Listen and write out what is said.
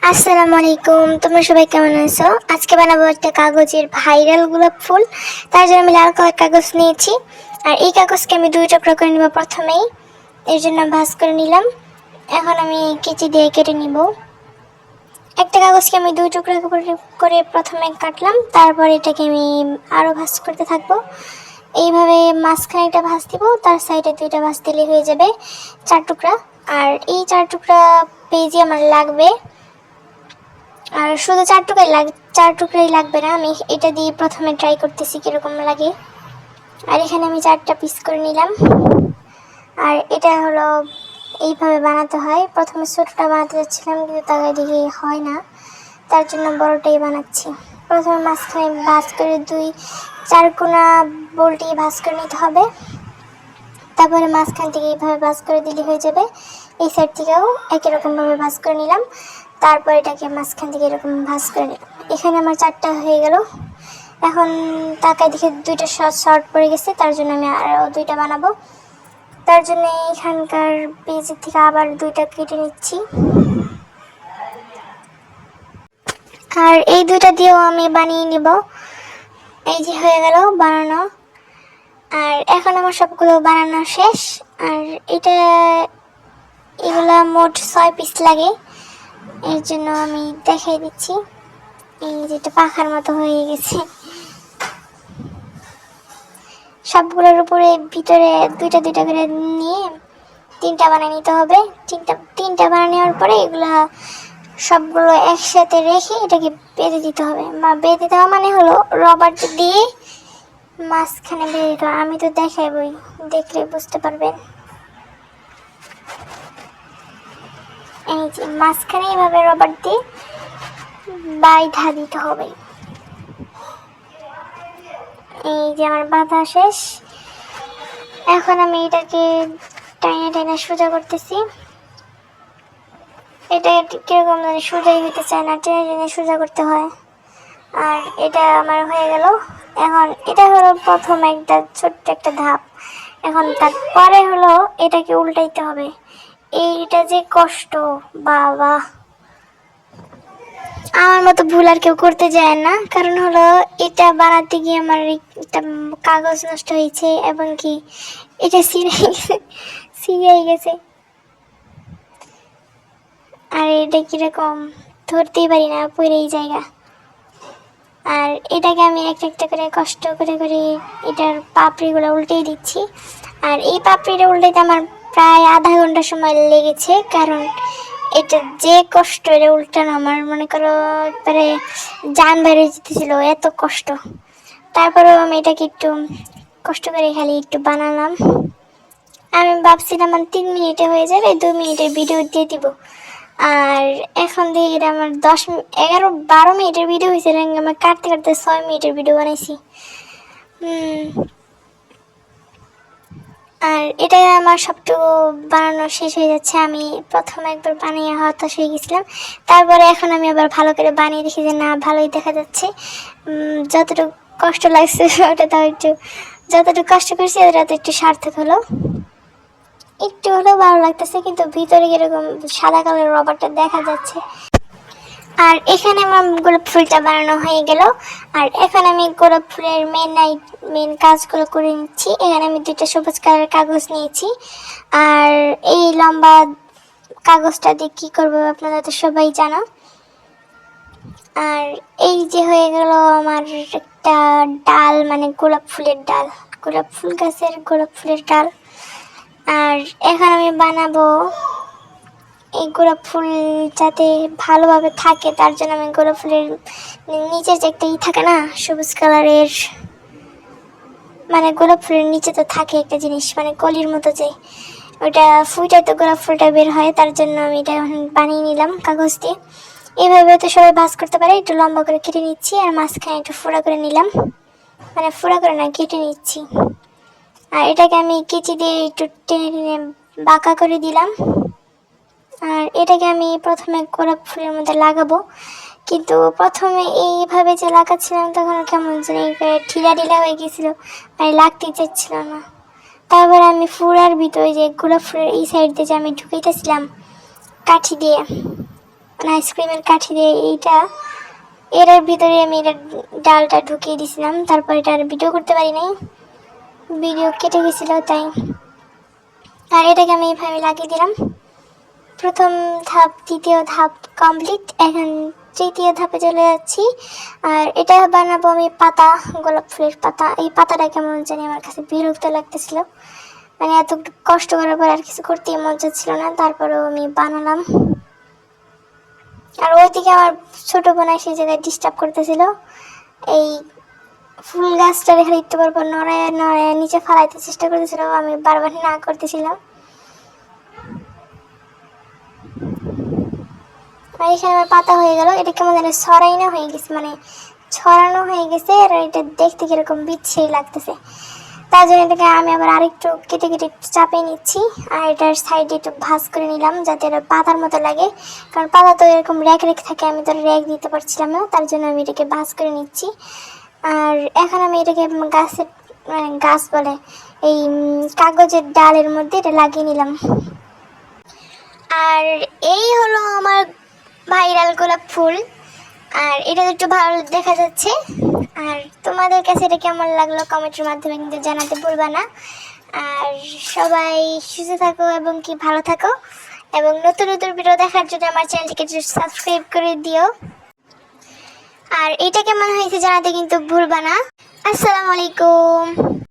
আসসালামু আলাইকুম, তোমরা সবাই কেমন আছো? আজকে বানাবো একটা কাগজের ভাইরাল গোলাপ ফুল। তার জন্য আমি লাল কালার কাগজ নিয়েছি। আর এই কাগজকে আমি দুই টুকরো করে নিব প্রথমেই। এর জন্য ভাঁজ করে নিলাম। এখন আমি কেচি দিয়ে কেটে নিব। একটা কাগজকে আমি দুই টুকরো করে প্রথমে কাটলাম, তারপর এটাকে আমি আরও ভাঁজ করতে থাকবো। এইভাবে মাঝখানে একটা ভাঁজ দিব, তার সাইডে দুইটা ভাঁজ দিলে হয়ে যাবে 4 টুকরা। আর এই 4 টুকরা পেজে আমার লাগবে। আর শুধু 4 টুকরাই লাগবে না, আমি এটা দিয়ে প্রথমে ট্রাই করতেছি কীরকম লাগে। আর এখানে আমি 4টা পিস করে নিলাম। আর এটা হলো এইভাবে বানাতে হয়। প্রথমে ছোটোটা বানাতে যাচ্ছিলাম, কিন্তু তাকে দিকে হয় না, তার জন্য বড়টাই বানাচ্ছি। প্রথমে মাঝখানে ভাঁজ করে 4 কোনা বোল্টি ভাঁজ করে নিতে হবে। তারপরে মাঝখান থেকে এইভাবে ভাঁজ করে দিলে হয়ে যাবে। এই সাইড থেকেও একই রকমভাবে ভাঁজ করে নিলাম। তারপর এটাকে মাঝখান থেকে এরকম ভাঁজ করে নিলাম। এখানে আমার 4টা হয়ে গেল। এখন তাকায় দেখে 2টা শর্ট পড়ে গেছে, তার জন্য আমি আরও 2টা বানাবো। তার জন্য এখানকার পেজের থেকে আবার 2টা কেটে নিচ্ছি। আর এই 2টা দিয়েও আমি বানিয়ে নিব। এই যে হয়ে গেল বানানো। আর এখন আমার সবগুলো বানানো শেষ। আর এগুলা মোট 6 পিস লাগে। এর জন্য আমি দেখাই দিচ্ছি। এই যেটা পাখার মতো হয়ে গেছে। সবগুলোর উপরে ভিতরে 2টা করে নিয়ে 3টা বানিয়ে নিতে হবে। তিনটা বানিয়ে নেওয়ার পরে এগুলা সবগুলো একসাথে রেখে এটাকে বেঁধে দিতে হবে। বেঁধে দেওয়া মানে হলো রবার দিয়ে মাঝখানে বেঁধে দিতে হবে। আমি তো দেখাইবই, দেখলে বুঝতে পারবেন। এই যে মাঝখানে এইভাবে রবার দিয়ে বাইধা দিতে হবে। এই যে আমার বাঁধা শেষ। এখন আমি এটাকে টাইনা সোজা করতেছি। এটা কিরকম মানে সোজাই হইতে চায় না, টেনে সোজা করতে হয়। আর এটা আমার হয়ে গেল। এখন এটা হলো প্রথম একটা ছোট্ট একটা ধাপ। এখন তারপরে হলো এটাকে উল্টাইতে হবে। এইটা যে কষ্ট, বাবা! আমার মতো ভুল আর কেউ করতে যায় না, কারণ হলো এটা বানাতে গিয়ে আমার একটা কাগজ নষ্ট হয়েছে, এবং কি এটা ছিঁড়ে গেছে। আর এটা কিরকম ধরতেই পারি না, পুরোই জায়গা। আর এটাকে আমি একটা করে কষ্ট করে এটার পাপড়িগুলো উল্টেই দিচ্ছি। আর এই পাপড়িটা উল্টাইতে আমার প্রায় আধা ঘন্টা সময় লেগেছে, কারণ এটা যে কষ্ট, এটা উল্টানো আমার মনে করো একবারে জান বেড়ে যেতেছিল, এত কষ্ট। তারপরেও আমি এটাকে একটু কষ্ট করে খালি একটু বানালাম। আমি ভাবছিলাম 3 মিনিটে হয়ে যাবে, 2 মিনিটের ভিডিও দিয়ে দিব। আর এখন দেখি এটা আমার 11-12 মিনিটের ভিডিও হয়েছে। আমার কাটতে 6 মিনিটের ভিডিও বানাইছি। আর এটা আমার সবটুকু বানানো শেষ হয়ে যাচ্ছে। আমি প্রথমে একবার বানিয়ে হতাশ হয়ে গেছিলাম। তারপরে এখন আমি আবার ভালো করে বানিয়ে দেখি যে না, ভালোই দেখা যাচ্ছে। যতটুকু কষ্ট লাগছে ওটা তাও যতটুকু কষ্ট করছি ওটা তো একটু সার্থক হলো। একটু হলেও ভালো লাগতেছে, কিন্তু ভিতরে কিরকম সাদা কালারের রবারটা দেখা যাচ্ছে। আর এখানে আমার গোলাপ ফুলটা বানানো হয়ে গেল। আর এখন আমি গোলাপ ফুলের মেন কাজগুলো করে নিচ্ছি। এখানে আমি 2টা সবুজ কালারের কাগজ নিয়েছি। আর এই লম্বা কাগজটা দিয়ে কী করবো আপনারা তো সবাই জানো। আর এই যে হয়ে গেল আমার একটা ডাল, মানে গোলাপ ফুলের ডাল, গোলাপ ফুল গাছের গোলাপ ফুলের ডাল। আর এখন আমি বানাবো এই গোলাপ ফুল যাতে ভালোভাবে থাকে, তার জন্য আমি গোলাপ ফুলের নিচে যে একটা থাকে না সবুজ কালারের, মানে গোলাপ ফুলের নিচে তো থাকে একটা জিনিস, মানে কলির মতো, যে ওইটা ফুটাই তো গোলাপ ফুলটা বের হয়। তার জন্য আমি এটা বানিয়ে নিলাম কাগজ দিয়ে। এইভাবে তো সবাই ভাঁজ করতে পারে। একটু লম্বা করে কেটে নিচ্ছি, আর মাঝখানে একটু ফোড়া করে নিলাম, মানে ফোড়া করে না, কেটে নিচ্ছি। আর এটাকে আমি কেচি দিয়ে একটু টেনে টেনে বাঁকা করে দিলাম। আর এটাকে আমি প্রথমে গোলাপ ফুলের মধ্যে লাগাবো, কিন্তু প্রথমে এইভাবে যে লাগাচ্ছিলাম তখন কেমন জানি ঢিলা ঢিলা হয়ে গেছিল, মানে লাগতেই চাচ্ছিল না। তারপরে আমি ফুলার ভিতরে যে গোলাপ ফুলের এই সাইড দিয়ে যে আমি ঢুকাইতেছিলাম কাঠি দিয়ে, মানে আইসক্রিমের কাঠি দিয়ে এর ভিতরে আমি এটা ডালটা ঢুকিয়ে দিয়েছিলাম। তারপর এটা আর ভিডিও করতে পারি নাই, ভিডিও কেটে গেছিলো তাই। আর এটাকে আমি এইভাবে লাগিয়ে দিলাম। প্রথম ধাপ, দ্বিতীয় ধাপ কমপ্লিট, এখন তৃতীয় ধাপে চলে যাচ্ছি। আর এটা বানাবো আমি পাতা, গোলাপ ফুলের পাতা। এই পাতাটা কেমন জানি আমার কাছে বিরক্ত লাগতেছিল, মানে এত কষ্ট করার পর আর কিছু করতেই মন চাচ্ছিল না, তারপরেও আমি বানালাম। আর ওইদিকে আমার ছোট বোন সেই জায়গায় ডিস্টার্ব করতেছিল, এই ফুল গাছটা রেখে একটু পর নড়ায় নড়ায় নিচে ফালাইতে চেষ্টা করতেছিল, আমি বারবার না করতেছিলাম। আর এখানে আমার পাতা হয়ে গেল। এটা কেমন যেন ছড়াইনা হয়ে গেছে, মানে ছড়ানো হয়ে গেছে। আর এটা দেখতে কিরকম বিচ্ছিরি লাগতেছে, তার জন্য এটাকে আমি আবার আরেকটু কেটে কেটে একটু চাপিয়ে নিচ্ছি। আর এটার সাইডে একটু ভাঁজ করে নিলাম যাতে এটা পাতার মতো লাগে, কারণ পাতা তো এরকম র্যাক রেক থাকে, আমি তো র্যাক দিতে পারছিলাম না, তার জন্য আমি এটাকে ভাঁজ করে নিচ্ছি। আর এখন আমি এটাকে গাছের, মানে গাছ বলে এই কাগজের ডালের মধ্যে এটা লাগিয়ে নিলাম। আর এই হলো আমার ভাইরাল গোলাপ ফুল। আর এটা একটু ভালো দেখা যাচ্ছে। আর তোমাদের কাছে এটা কেমন লাগলো কমেন্টের মাধ্যমে কিন্তু জানাতে ভুলবা না। আর সবাই সুস্থ থাকো এবং কি ভালো থাকো, এবং নতুন নতুন ভিডিও দেখার জন্য আমার চ্যানেলটিকে সাবস্ক্রাইব করে দিও। আর এটা কেমন হয়েছে জানাতে কিন্তু ভুলবা না। আসসালামু আলাইকুম।